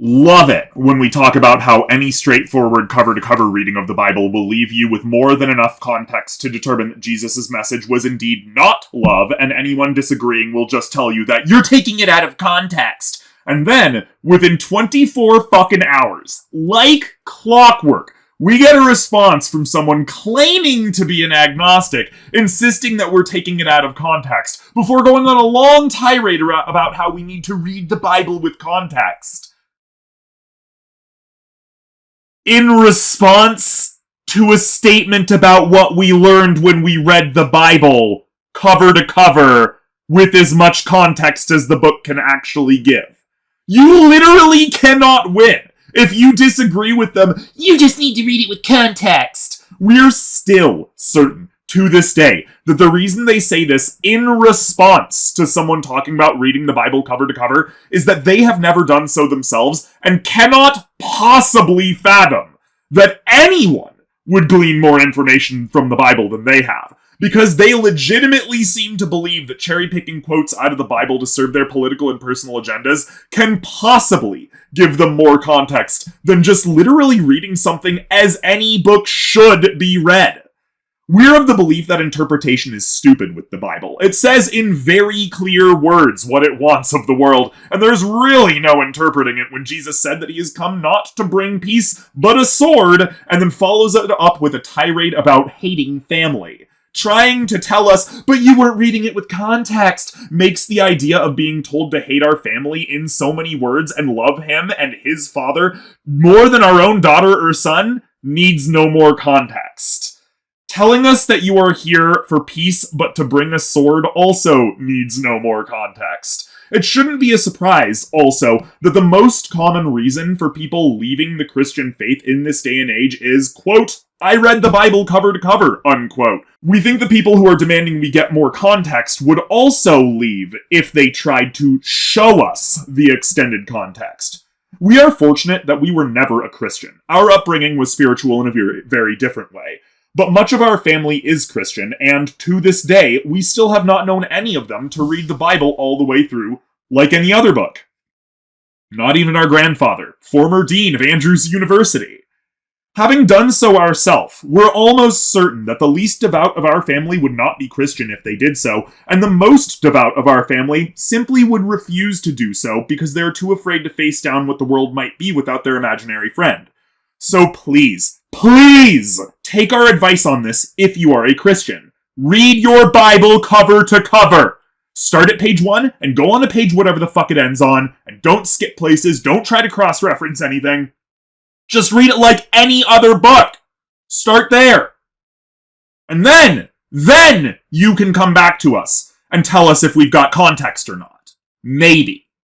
love it when we talk about how any straightforward cover-to-cover reading of the Bible will leave you with more than enough context to determine that Jesus' message was indeed not love, and anyone disagreeing will just tell you that you're taking it out of context. And then, within 24 fucking hours, like clockwork, we get a response from someone claiming to be an agnostic, insisting that we're taking it out of context, before going on a long tirade about how we need to read the Bible with context. In response to a statement about what we learned when we read the Bible, cover to cover, with as much context as the book can actually give. You literally cannot win. If you disagree with them, you just need to read it with context. We're still certain, to this day, that the reason they say this in response to someone talking about reading the Bible cover to cover is that they have never done so themselves and cannot possibly fathom that anyone would glean more information from the Bible than they have. Because they legitimately seem to believe that cherry-picking quotes out of the Bible to serve their political and personal agendas can possibly give them more context than just literally reading something as any book should be read. We're of the belief that interpretation is stupid with the Bible. It says in very clear words what it wants of the world, and there's really no interpreting it when Jesus said that he has come not to bring peace, but a sword, and then follows it up with a tirade about hating family. Trying to tell us, but you weren't reading it with context, makes the idea of being told to hate our family in so many words and love him and his father more than our own daughter or son needs no more context. Telling us that you are here for peace but to bring a sword also needs no more context. It shouldn't be a surprise, also, that the most common reason for people leaving the Christian faith in this day and age is, quote, I read the Bible cover to cover, unquote. We think the people who are demanding we get more context would also leave if they tried to show us the extended context. We are fortunate that we were never a Christian. Our upbringing was spiritual in a very, very different way. But much of our family is Christian, and to this day, we still have not known any of them to read the Bible all the way through, like any other book. Not even our grandfather, former dean of Andrews University. Having done so ourselves, we're almost certain that the least devout of our family would not be Christian if they did so, and the most devout of our family simply would refuse to do so because they're too afraid to face down what the world might be without their imaginary friend. So please, please, take our advice on this if you are a Christian. Read your Bible cover to cover. Start at page 1 and go on to page whatever the fuck it ends on, and don't skip places, don't try to cross-reference anything. Just read it like any other book. Start there. And then you can come back to us and tell us if we've got context or not. Maybe.